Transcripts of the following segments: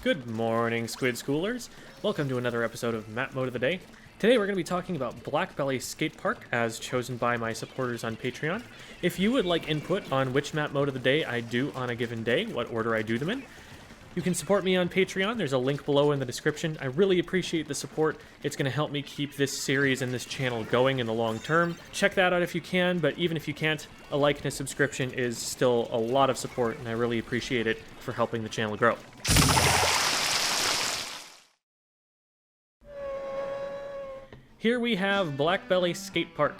Good morning, Squid Schoolers. Welcome to another episode of Map Mode of the Day. Today we're going to be talking about Blackbelly Skatepark as chosen by my supporters on Patreon. If you would like input on which map mode of the day I do on a given day, what order I do them in, you can support me on Patreon. There's a link below in the description. I really appreciate the support. It's going to help me keep this series and this channel going in the long term. Check that out if you can, but even if you can't, a like and a subscription is still a lot of support, and I really appreciate it for helping the channel grow. Here we have Blackbelly Skatepark.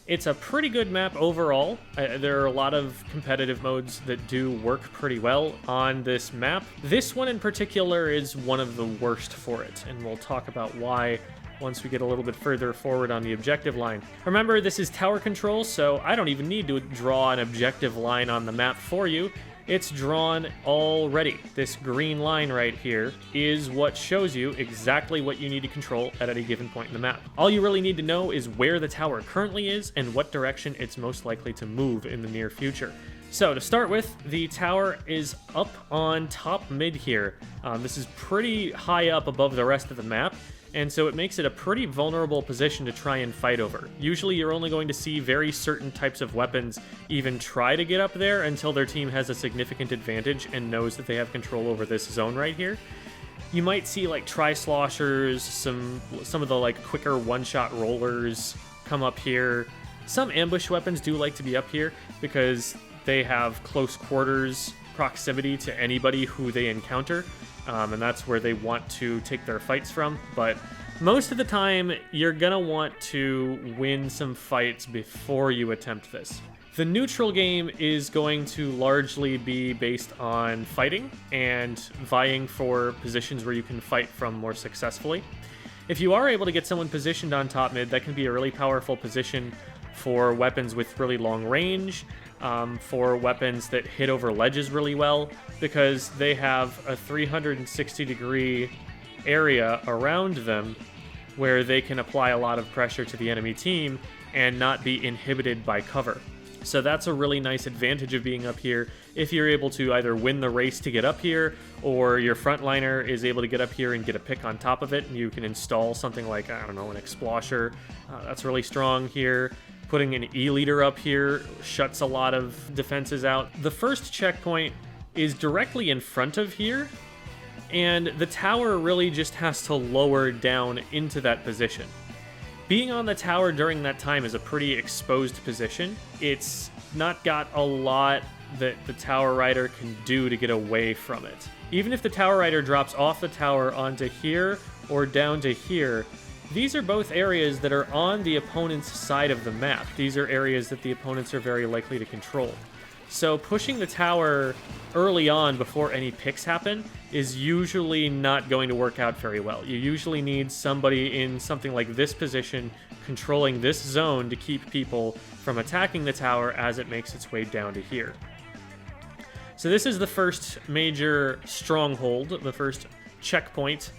It's a pretty good map overall. There are a lot of competitive modes that do work pretty well on this map. This one in particular is one of the worst for it, and we'll talk about why once we get a little bit further forward on the objective line. Remember, this is tower control, so I don't even need to draw an objective line on the map for you. It's drawn already. This green line right here is what shows you exactly what you need to control at any given point in the map. All you really need to know is where the tower currently is and what direction it's most likely to move in the near future. So to start with, the tower is up on top mid here. This is pretty high up above the rest of the map, and so it makes it a pretty vulnerable position to try and fight over. Usually you're only going to see very certain types of weapons even try to get up there until their team has a significant advantage and knows that they have control over this zone right here. You might see like tri-sloshers, some of the like quicker one-shot rollers come up here. Some ambush weapons do like to be up here because they have close quarters proximity to anybody who they encounter. And that's where they want to take their fights from, but most of the time you're gonna want to win some fights before you attempt this. The neutral game is going to largely be based on fighting and vying for positions where you can fight from more successfully. If you are able to get someone positioned on top mid, that can be a really powerful position for weapons with really long range, for weapons that hit over ledges really well, because they have a 360-degree area around them where they can apply a lot of pressure to the enemy team and not be inhibited by cover. So that's a really nice advantage of being up here if you're able to either win the race to get up here, or your frontliner is able to get up here and get a pick on top of it, and you can install something like, I don't know, an Explosher. That's really strong here. Putting an E-leader up here shuts a lot of defenses out. The first checkpoint is directly in front of here, and the tower really just has to lower down into that position. Being on the tower during that time is a pretty exposed position. It's not got a lot that the tower rider can do to get away from it. Even if the tower rider drops off the tower onto here or down to here, these are both areas that are on the opponent's side of the map. These are areas that the opponents are very likely to control. So pushing the tower early on before any picks happen is usually not going to work out very well. You usually need somebody in something like this position controlling this zone to keep people from attacking the tower as it makes its way down to here. So this is the first major stronghold, the first checkpoint.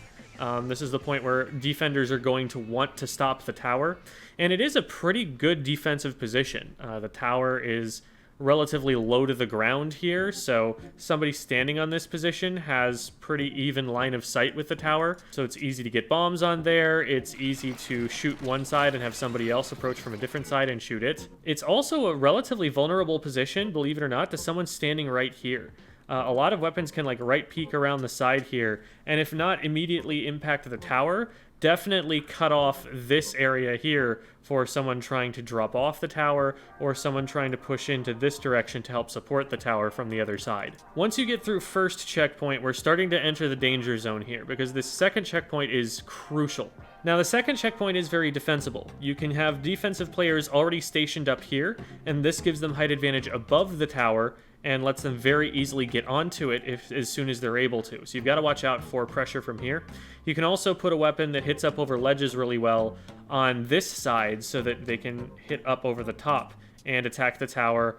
This is the point where defenders are going to want to stop the tower, and it is a pretty good defensive position. The tower is relatively low to the ground here, so somebody standing on this position has pretty even line of sight with the tower, so it's easy to get bombs on there. It's easy to shoot one side and have somebody else approach from a different side and shoot it. It's also a relatively vulnerable position, believe it or not, to someone standing right here. A lot of weapons can like right peek around the side here, and if not immediately impact the tower, definitely cut off this area here for someone trying to drop off the tower or someone trying to push into this direction to help support the tower from the other side. Once you get through first checkpoint, we're starting to enter the danger zone here because this second checkpoint is crucial. Now the second checkpoint is very defensible. You can have defensive players already stationed up here, and this gives them height advantage above the tower and lets them very easily get onto it as soon as they're able to. So you've got to watch out for pressure from here. You can also put a weapon that hits up over ledges really well on this side so that they can hit up over the top and attack the tower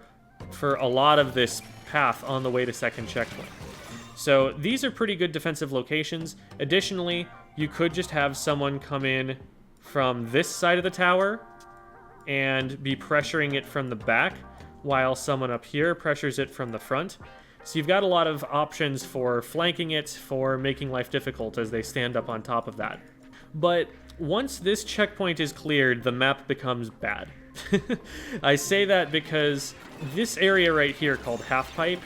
for a lot of this path on the way to second checkpoint. So these are pretty good defensive locations. Additionally, you could just have someone come in from this side of the tower and be pressuring it from the back, while someone up here pressures it from the front. So you've got a lot of options for flanking it, for making life difficult as they stand up on top of that. But once this checkpoint is cleared, the map becomes bad. I say that because this area right here called Half Pipe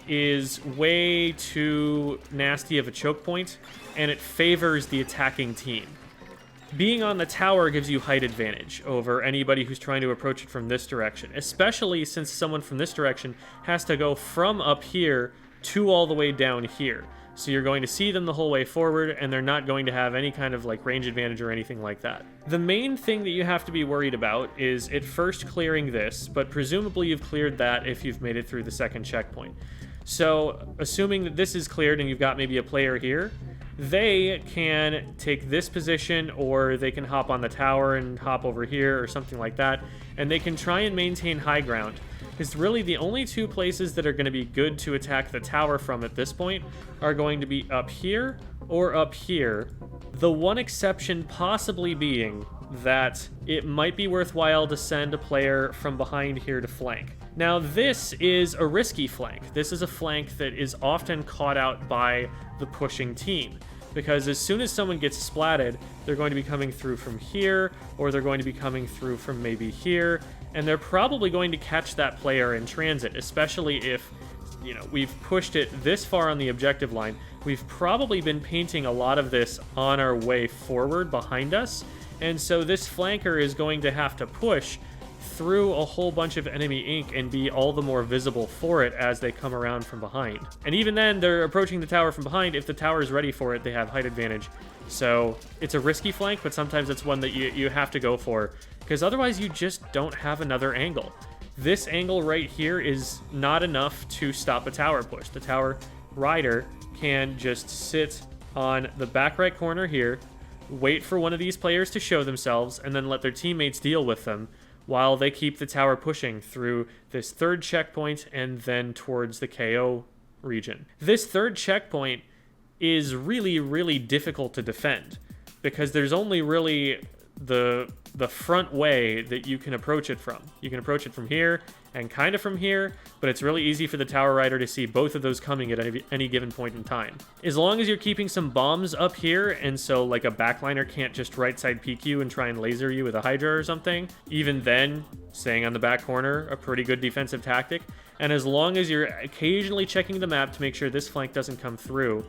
is way too nasty of a choke point, and it favors the attacking team. Being on the tower gives you height advantage over anybody who's trying to approach it from this direction, especially since someone from this direction has to go from up here to all the way down here. So you're going to see them the whole way forward, and they're not going to have any kind of like range advantage or anything like that. The main thing that you have to be worried about is at first clearing this, but presumably you've cleared that if you've made it through the second checkpoint. So assuming that this is cleared and you've got maybe a player here, they can take this position, or they can hop on the tower and hop over here or something like that, and they can try and maintain high ground. Because really the only two places that are going to be good to attack the tower from at this point are going to be up here or up here. The one exception possibly being that it might be worthwhile to send a player from behind here to flank. Now this is a risky flank. This is a flank that is often caught out by the pushing team, because as soon as someone gets splatted, they're going to be coming through from here, or they're going to be coming through from maybe here, and they're probably going to catch that player in transit, especially if, you know, we've pushed it this far on the objective line. We've probably been painting a lot of this on our way forward behind us, and so this flanker is going to have to push through a whole bunch of enemy ink and be all the more visible for it as they come around from behind. And even then, they're approaching the tower from behind. If the tower is ready for it, they have height advantage. So it's a risky flank, but sometimes it's one that you have to go for, because otherwise you just don't have another angle. This angle right here is not enough to stop a tower push. The tower rider can just sit on the back right corner here, wait for one of these players to show themselves, and then let their teammates deal with them while they keep the tower pushing through this third checkpoint and then towards the KO region. This third checkpoint is really, really difficult to defend, because there's only really the front way that you can approach it from. You can approach it from here and kind of from here, but it's really easy for the tower rider to see both of those coming at any given point in time. As long as you're keeping some bombs up here, and so like a backliner can't just right side peek you and try and laser you with a Hydra or something, even then, staying on the back corner, a pretty good defensive tactic. And as long as you're occasionally checking the map to make sure this flank doesn't come through,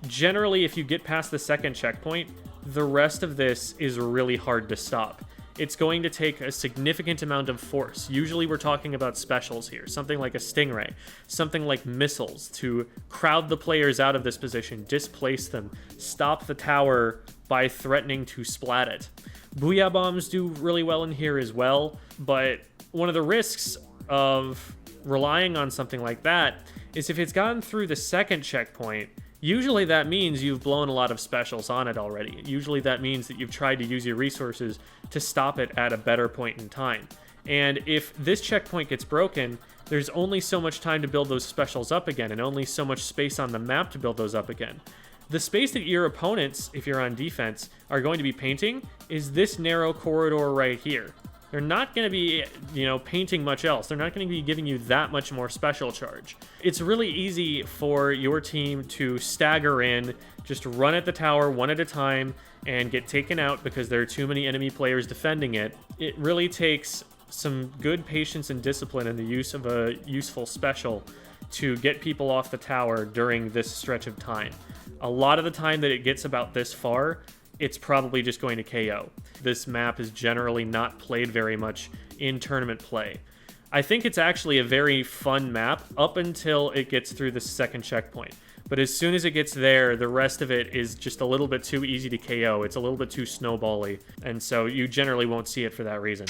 generally if you get past the second checkpoint, the rest of this is really hard to stop. It's going to take a significant amount of force. Usually we're talking about specials here, something like a Stingray, something like missiles to crowd the players out of this position, displace them, stop the tower by threatening to splat it. Booyah bombs do really well in here as well, but one of the risks of relying on something like that is if it's gotten through the second checkpoint, usually that means you've blown a lot of specials on it already. Usually that means that you've tried to use your resources to stop it at a better point in time. And if this checkpoint gets broken, there's only so much time to build those specials up again, and only so much space on the map to build those up again. The space that your opponents, if you're on defense, are going to be painting is this narrow corridor right here. They're not going to be, painting much else. They're not going to be giving you that much more special charge. It's really easy for your team to stagger in, just run at the tower one at a time, and get taken out because there are too many enemy players defending it. It really takes some good patience and discipline in the use of a useful special to get people off the tower during this stretch of time. A lot of the time that it gets about this far, it's probably just going to KO. This map is generally not played very much in tournament play. I think it's actually a very fun map up until it gets through the second checkpoint. But as soon as it gets there, the rest of it is just a little bit too easy to KO. It's a little bit too snowbally, and so you generally won't see it for that reason.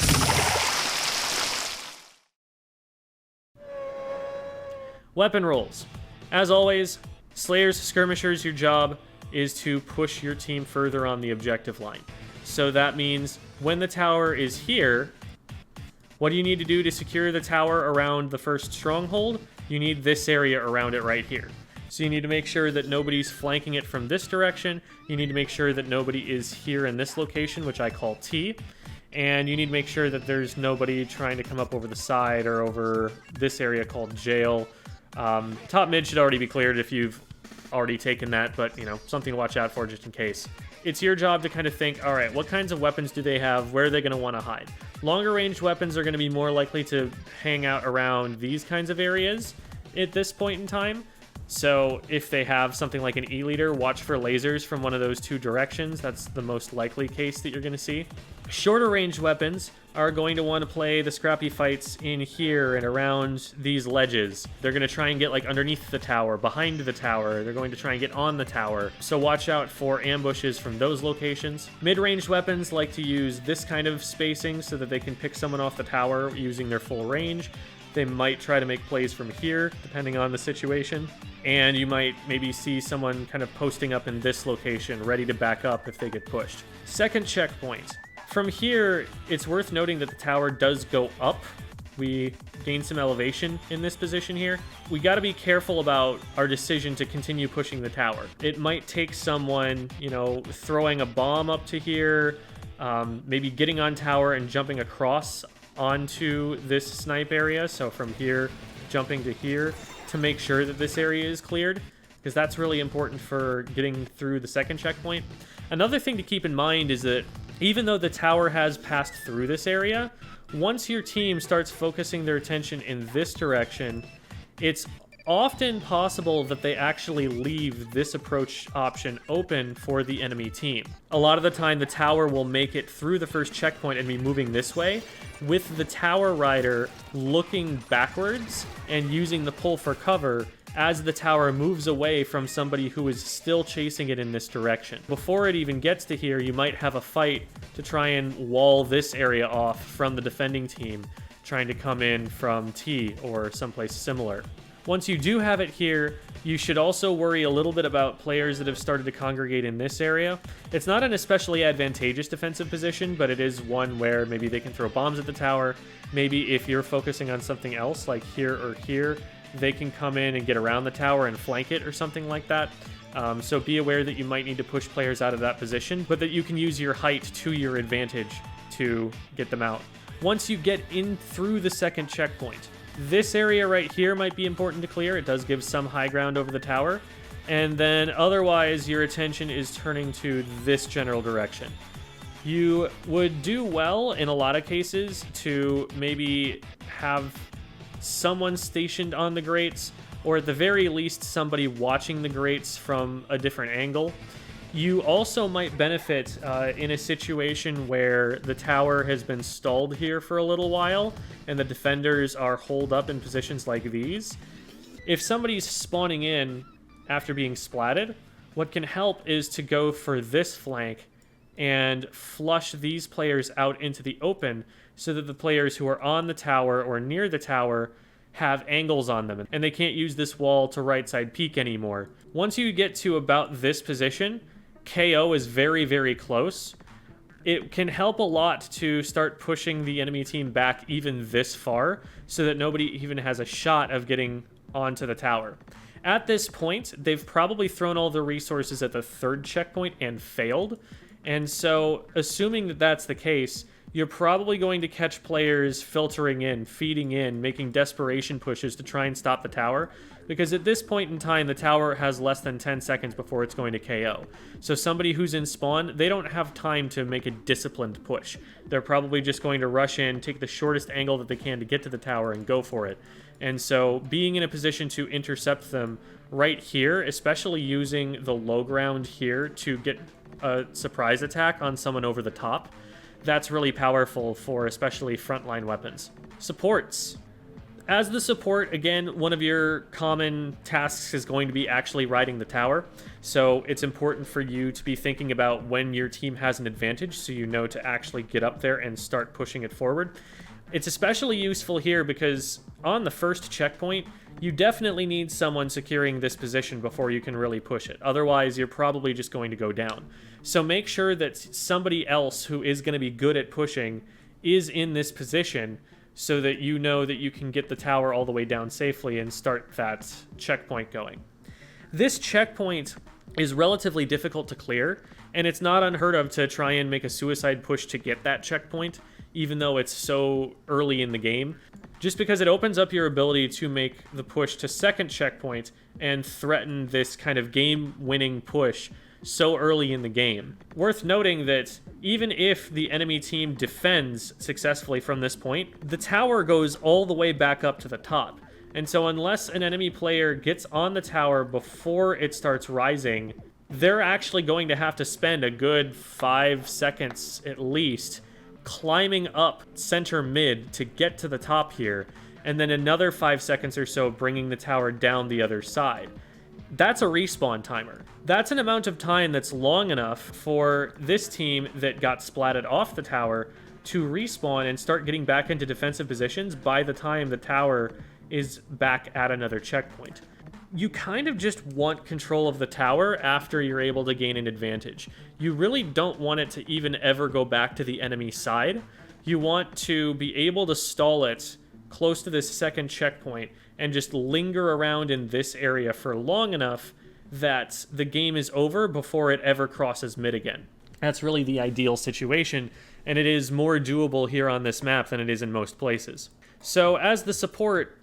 Weapon rolls. As always, Slayers, Skirmishers, your job is to push your team further on the objective line. So that means when the tower is here, what do you need to do to secure the tower around the first stronghold? You need this area around it right here. So you need to make sure that nobody's flanking it from this direction. You need to make sure that nobody is here in this location, which I call T. And you need to make sure that there's nobody trying to come up over the side or over this area called jail Top mid should already be cleared if you've already taken that, but, you know, something to watch out for just in case. It's your job to kind of think, all right, what kinds of weapons do they have? Where are they going to want to hide? Longer range weapons are going to be more likely to hang out around these kinds of areas at this point in time. So if they have something like an E-liter, watch for lasers from one of those two directions. That's the most likely case that you're going to see. Shorter range weapons are going to want to play the scrappy fights in here and around these ledges. They're going to try and get like underneath the tower, behind the tower. They're going to try and get on the tower. So watch out for ambushes from those locations. Mid-range weapons like to use this kind of spacing so that they can pick someone off the tower using their full range. They might try to make plays from here, depending on the situation. And you might maybe see someone kind of posting up in this location, ready to back up if they get pushed. Second checkpoint. From here, it's worth noting that the tower does go up. We gain some elevation in this position here. We got to be careful about our decision to continue pushing the tower. It might take someone, you know, throwing a bomb up to here, maybe getting on tower and jumping across onto this snipe area. So from here, jumping to here to make sure that this area is cleared, because that's really important for getting through the second checkpoint. Another thing to keep in mind is that even though the tower has passed through this area, once your team starts focusing their attention in this direction, it's often possible that they actually leave this approach option open for the enemy team. A lot of the time, the tower will make it through the first checkpoint and be moving this way, with the tower rider looking backwards and using the pull for cover as the tower moves away from somebody who is still chasing it in this direction. Before it even gets to here, you might have a fight to try and wall this area off from the defending team, trying to come in from T or someplace similar. Once you do have it here, you should also worry a little bit about players that have started to congregate in this area. It's not an especially advantageous defensive position, but it is one where maybe they can throw bombs at the tower. Maybe if you're focusing on something else, like here or here, they can come in and get around the tower and flank it or something like that. So be aware that you might need to push players out of that position, but that you can use your height to your advantage to get them out. Once you get in through the second checkpoint, this area right here might be important to clear. It does give some high ground over the tower. And then otherwise, your attention is turning to this general direction. You would do well in a lot of cases to maybe have someone stationed on the grates, or at the very least, somebody watching the grates from a different angle. You also might benefit in a situation where the tower has been stalled here for a little while and the defenders are holed up in positions like these. If somebody's spawning in after being splatted, what can help is to go for this flank and flush these players out into the open so that the players who are on the tower or near the tower have angles on them and they can't use this wall to right side peek anymore. Once you get to about this position, KO is very, very close. It can help a lot to start pushing the enemy team back even this far so that nobody even has a shot of getting onto the tower. At this point, they've probably thrown all the resources at the third checkpoint and failed. And so, assuming that that's the case, you're probably going to catch players filtering in, feeding in, making desperation pushes to try and stop the tower. Because at this point in time, the tower has less than 10 seconds before it's going to KO. So somebody who's in spawn, they don't have time to make a disciplined push. They're probably just going to rush in, take the shortest angle that they can to get to the tower and go for it. And so being in a position to intercept them right here, especially using the low ground here to get a surprise attack on someone over the top, that's really powerful for especially frontline weapons. Supports. As the support, again, one of your common tasks is going to be actually riding the tower. So it's important for you to be thinking about when your team has an advantage so you know to actually get up there and start pushing it forward. It's especially useful here because on the first checkpoint, you definitely need someone securing this position before you can really push it. Otherwise, you're probably just going to go down. So make sure that somebody else who is going to be good at pushing is in this position so that you know that you can get the tower all the way down safely and start that checkpoint going. This checkpoint is relatively difficult to clear, and it's not unheard of to try and make a suicide push to get that checkpoint. even though it's so early in the game, just because it opens up your ability to make the push to second checkpoint and threaten this kind of game-winning push so early in the game. Worth noting that even if the enemy team defends successfully from this point, the tower goes all the way back up to the top. And so unless an enemy player gets on the tower before it starts rising, they're actually going to have to spend a good 5 seconds at least climbing up center mid to get to the top here, and then another 5 seconds or so bringing the tower down the other side. That's a respawn timer. That's an amount of time that's long enough for this team that got splatted off the tower to respawn and start getting back into defensive positions by the time the tower is back at another checkpoint. You kind of just want control of the tower after you're able to gain an advantage. You really don't want it to even ever go back to the enemy side. You want to be able to stall it close to this second checkpoint and just linger around in this area for long enough that the game is over before it ever crosses mid again. That's really the ideal situation, and it is more doable here on this map than it is in most places. So as the support,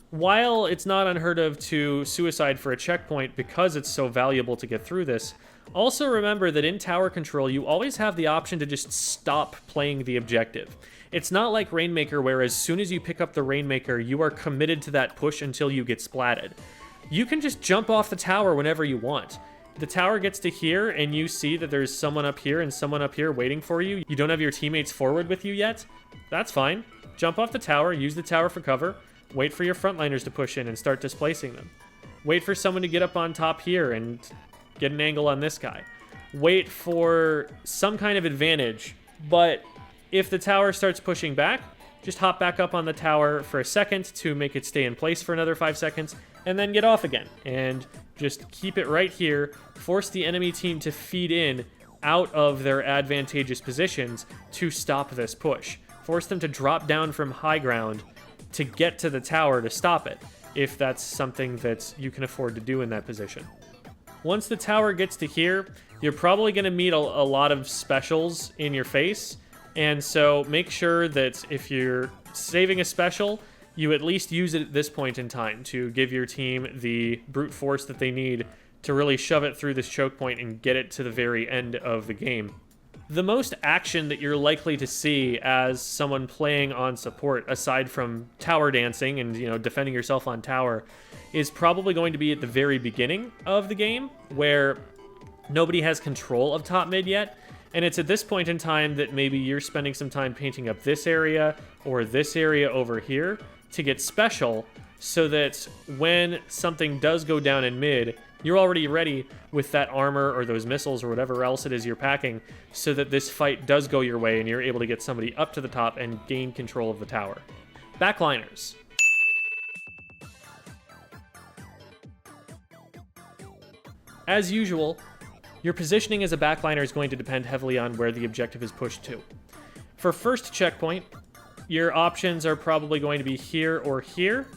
while it's not unheard of to suicide for a checkpoint because it's so valuable to get through this, also remember that in tower control, you always have the option to just stop playing the objective. It's not like Rainmaker, where as soon as you pick up the Rainmaker, you are committed to that push until you get splatted. You can just jump off the tower whenever you want. The tower gets to here, and you see that there's someone up here and someone up here waiting for you. You don't have your teammates forward with you yet. That's fine. Jump off the tower, use the tower for cover, wait for your frontliners to push in and start displacing them. Wait for someone to get up on top here and get an angle on this guy. Wait for some kind of advantage, but if the tower starts pushing back, just hop back up on the tower for a second to make it stay in place for another 5 seconds, and then get off again. And just keep it right here, force the enemy team to feed in out of their advantageous positions to stop this push. Force them to drop down from high ground to get to the tower to stop it, if that's something that you can afford to do in that position. Once the tower gets to here, you're probably going to meet a lot of specials in your face, and so make sure that if you're saving a special, you at least use it at this point in time to give your team the brute force that they need to really shove it through this choke point and get it to the very end of the game. The most action that you're likely to see as someone playing on support, aside from tower dancing and, defending yourself on tower, is probably going to be at the very beginning of the game, where nobody has control of top mid yet, and it's at this point in time that maybe you're spending some time painting up this area or this area over here to get special, so that when something does go down in mid, you're already ready with that armor or those missiles or whatever else it is you're packing, so that this fight does go your way and you're able to get somebody up to the top and gain control of the tower. Backliners. As usual, your positioning as a backliner is going to depend heavily on where the objective is pushed to. For first checkpoint, your options are probably going to be here or here.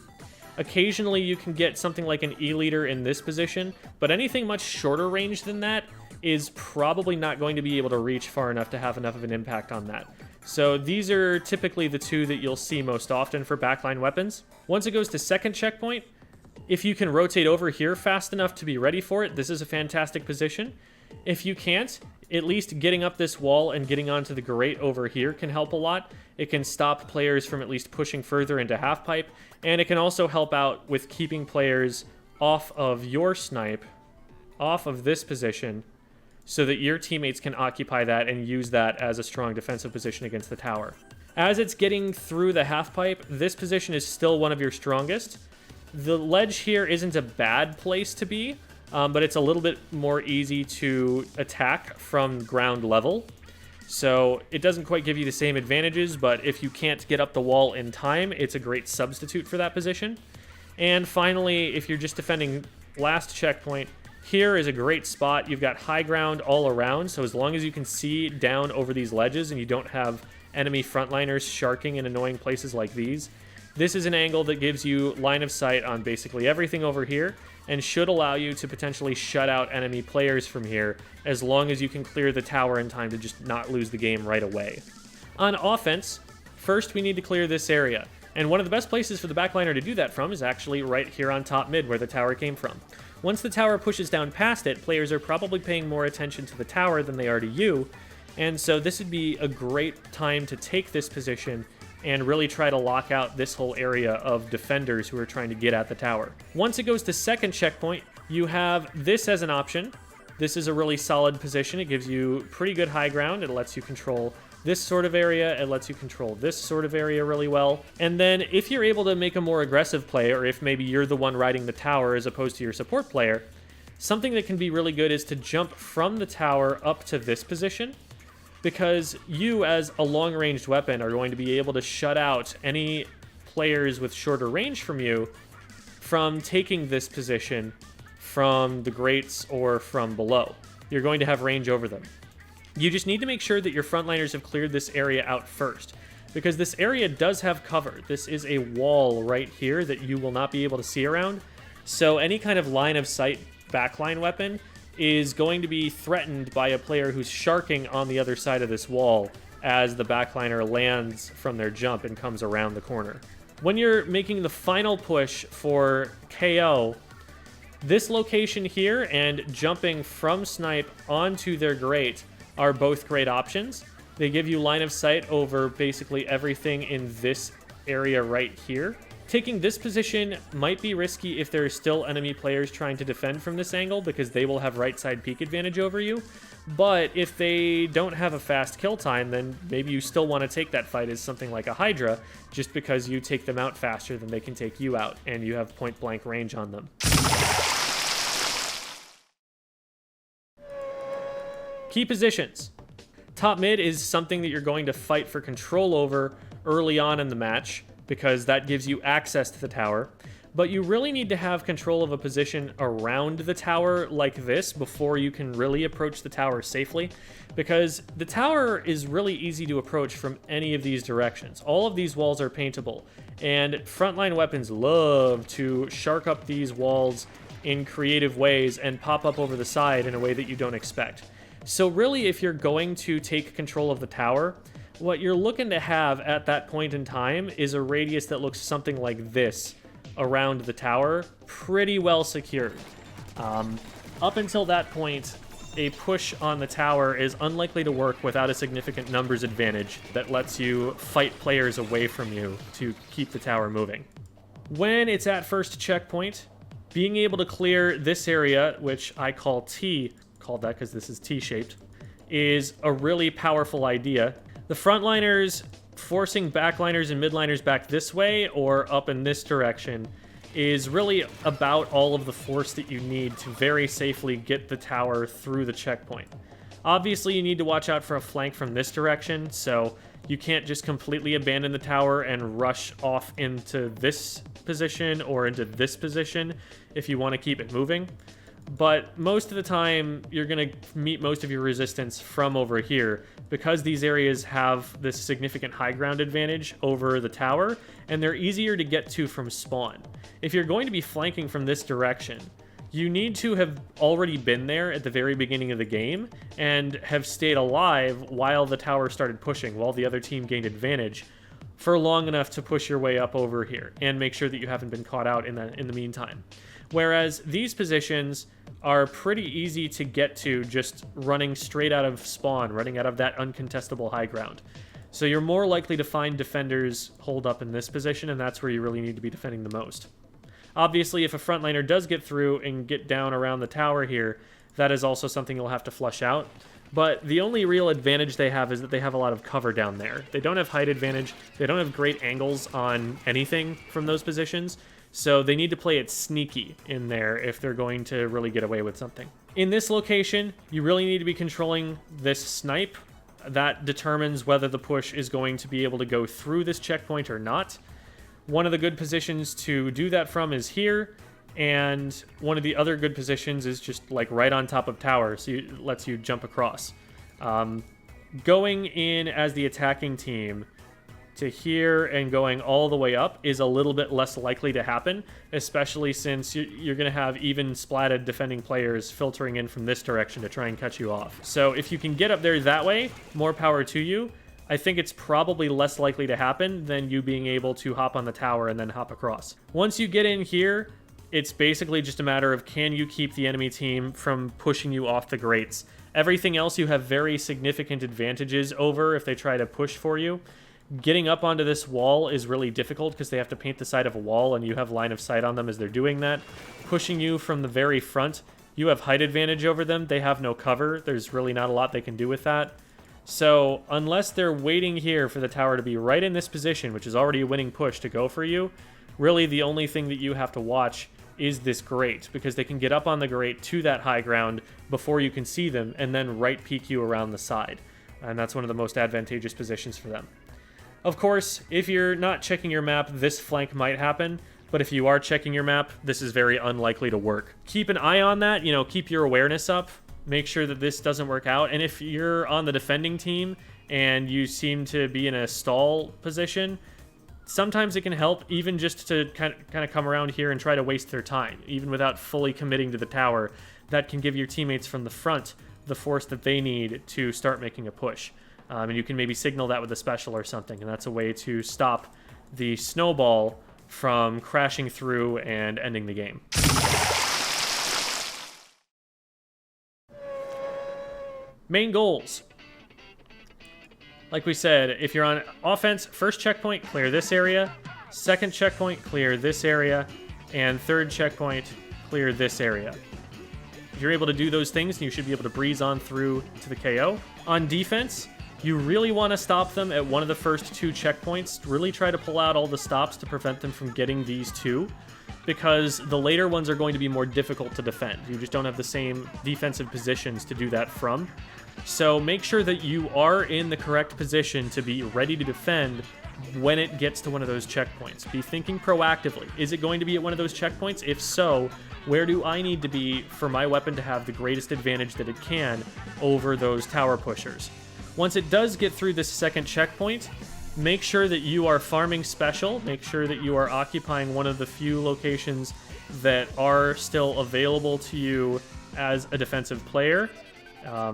Occasionally you can get something like an E-leader in this position, but anything much shorter range than that is probably not going to be able to reach far enough to have enough of an impact on that. So these are typically the two that you'll see most often for backline weapons. Once it goes to second checkpoint, if you can rotate over here fast enough to be ready for it, this is a fantastic position. If you can't, at least getting up this wall and getting onto the grate over here can help a lot. It can stop players from at least pushing further into half pipe, and it can also help out with keeping players off of your snipe, off of this position, so that your teammates can occupy that and use that as a strong defensive position against the tower. As it's getting through the half pipe, this position is still one of your strongest. The ledge here isn't a bad place to be, but it's a little bit more easy to attack from ground level. So it doesn't quite give you the same advantages, but if you can't get up the wall in time, it's a great substitute for that position. And finally, if you're just defending last checkpoint, here is a great spot. You've got high ground all around, so as long as you can see down over these ledges and you don't have enemy frontliners sharking in annoying places like these, this is an angle that gives you line of sight on basically everything over here and should allow you to potentially shut out enemy players from here as long as you can clear the tower in time to just not lose the game right away. On offense, first we need to clear this area. And one of the best places for the backliner to do that from is actually right here on top mid where the tower came from. Once the tower pushes down past it, players are probably paying more attention to the tower than they are to you, and so this would be a great time to take this position and really try to lock out this whole area of defenders who are trying to get at the tower. Once it goes to second checkpoint, you have this as an option. This is a really solid position. It gives you pretty good high ground. It lets you control this sort of area. It lets you control this sort of area really well. And then if you're able to make a more aggressive play, or if maybe you're the one riding the tower as opposed to your support player, something that can be really good is to jump from the tower up to this position, because you as a long-ranged weapon are going to be able to shut out any players with shorter range from you from taking this position from the grates or from below. You're going to have range over them. You just need to make sure that your frontliners have cleared this area out first, because this area does have cover. This is a wall right here that you will not be able to see around, so any kind of line of sight backline weapon is going to be threatened by a player who's sharking on the other side of this wall as the backliner lands from their jump and comes around the corner. When you're making the final push for KO, this location here and jumping from snipe onto their grate are both great options. They give you line of sight over basically everything in this area right here. Taking this position might be risky if there are still enemy players trying to defend from this angle, because they will have right side peek advantage over you. But if they don't have a fast kill time, then maybe you still want to take that fight as something like a Hydra, just because you take them out faster than they can take you out, and you have point blank range on them. Key positions. Top mid is something that you're going to fight for control over early on in the match, because that gives you access to the tower. But you really need to have control of a position around the tower like this before you can really approach the tower safely, because the tower is really easy to approach from any of these directions. All of these walls are paintable, and frontline weapons love to shark up these walls in creative ways and pop up over the side in a way that you don't expect. So really, if you're going to take control of the tower, what you're looking to have at that point in time is a radius that looks something like this around the tower, pretty well secured. Up until that point, a push on the tower is unlikely to work without a significant numbers advantage that lets you fight players away from you to keep the tower moving. When it's at first checkpoint, being able to clear this area, which I call T, called that because this is T-shaped, is a really powerful idea. The frontliners forcing backliners and midliners back this way or up in this direction is really about all of the force that you need to very safely get the tower through the checkpoint. Obviously, you need to watch out for a flank from this direction, so you can't just completely abandon the tower and rush off into this position or into this position if you want to keep it moving. But most of the time, you're going to meet most of your resistance from over here, because these areas have this significant high ground advantage over the tower, and they're easier to get to from spawn. If you're going to be flanking from this direction, you need to have already been there at the very beginning of the game and have stayed alive while the tower started pushing, while the other team gained advantage, for long enough to push your way up over here and make sure that you haven't been caught out in the meantime. Whereas these positions are pretty easy to get to just running straight out of spawn, running out of that uncontestable high ground. So you're more likely to find defenders hold up in this position, and that's where you really need to be defending the most. Obviously, if a frontliner does get through and get down around the tower here, that is also something you'll have to flush out. But the only real advantage they have is that they have a lot of cover down there. They don't have height advantage. They don't have great angles on anything from those positions. So they need to play it sneaky in there if they're going to really get away with something. In this location, you really need to be controlling this snipe. That determines whether the push is going to be able to go through this checkpoint or not. One of the good positions to do that from is here. And one of the other good positions is just like right on top of tower, so it lets you jump across. Going in as the attacking team to here and going all the way up is a little bit less likely to happen, especially since you're going to have even splatted defending players filtering in from this direction to try and cut you off. So if you can get up there that way, more power to you. I think it's probably less likely to happen than you being able to hop on the tower and then hop across. Once you get in here, it's basically just a matter of can you keep the enemy team from pushing you off the grates. Everything else you have very significant advantages over if they try to push for you. Getting up onto this wall is really difficult because they have to paint the side of a wall and you have line of sight on them as they're doing that. Pushing you from the very front, you have height advantage over them. They have no cover. There's really not a lot they can do with that. So unless they're waiting here for the tower to be right in this position, which is already a winning push to go for you, really the only thing that you have to watch is this grate, because they can get up on the grate to that high ground before you can see them and then right peek you around the side. And that's one of the most advantageous positions for them. Of course, if you're not checking your map, this flank might happen, but if you are checking your map, this is very unlikely to work. Keep an eye on that, keep your awareness up, make sure that this doesn't work out, and if you're on the defending team and you seem to be in a stall position, sometimes it can help even just to kind of come around here and try to waste their time, even without fully committing to the tower. That can give your teammates from the front the force that they need to start making a push. And you can maybe signal that with a special or something, and that's a way to stop the snowball from crashing through and ending the game. Main goals. Like we said, if you're on offense, first checkpoint, clear this area. Second checkpoint, clear this area. And third checkpoint, clear this area. If you're able to do those things, you should be able to breeze on through to the KO. On defense, you really want to stop them at one of the first two checkpoints. Really try to pull out all the stops to prevent them from getting these two, because the later ones are going to be more difficult to defend. You just don't have the same defensive positions to do that from. So make sure that you are in the correct position to be ready to defend when it gets to one of those checkpoints. Be thinking proactively. Is it going to be at one of those checkpoints? If so, where do I need to be for my weapon to have the greatest advantage that it can over those tower pushers? Once it does get through this second checkpoint, make sure that you are farming special. Make sure that you are occupying one of the few locations that are still available to you as a defensive player.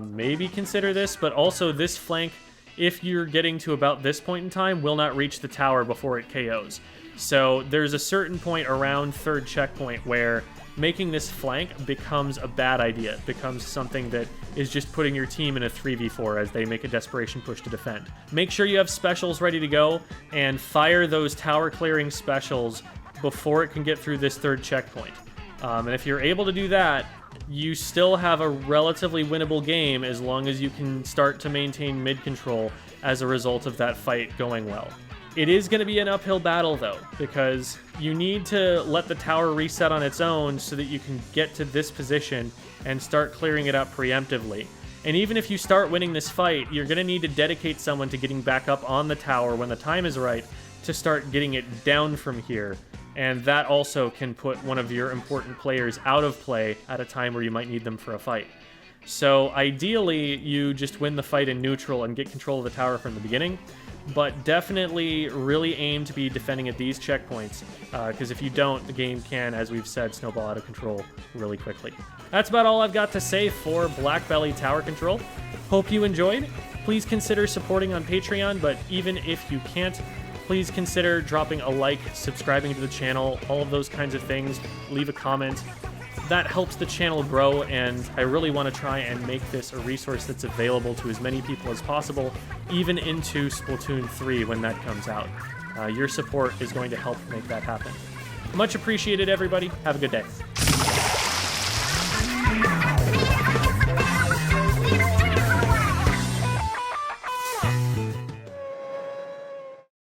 Maybe consider this, but also this flank, if you're getting to about this point in time, will not reach the tower before it KOs. So there's a certain point around third checkpoint where making this flank becomes a bad idea. It becomes something that is just putting your team in a 3v4 as they make a desperation push to defend. Make sure you have specials ready to go and fire those tower clearing specials before it can get through this third checkpoint. And if you're able to do that, you still have a relatively winnable game as long as you can start to maintain mid control as a result of that fight going well. It is going to be an uphill battle, though, because you need to let the tower reset on its own so that you can get to this position and start clearing it up preemptively. And even if you start winning this fight, you're going to need to dedicate someone to getting back up on the tower when the time is right to start getting it down from here. And that also can put one of your important players out of play at a time where you might need them for a fight. So ideally, you just win the fight in neutral and get control of the tower from the beginning. But definitely really aim to be defending at these checkpoints, because if you don't, the game can, as we've said, snowball out of control really quickly. That's about all I've got to say for Blackbelly Tower Control. Hope you enjoyed. Please consider supporting on Patreon, but even if you can't, please consider dropping a like, subscribing to the channel, all of those kinds of things. Leave a comment. That helps the channel grow, and I really want to try and make this a resource that's available to as many people as possible, even into Splatoon 3 when that comes out. Your support is going to help make that happen. Much appreciated, everybody. Have a good day.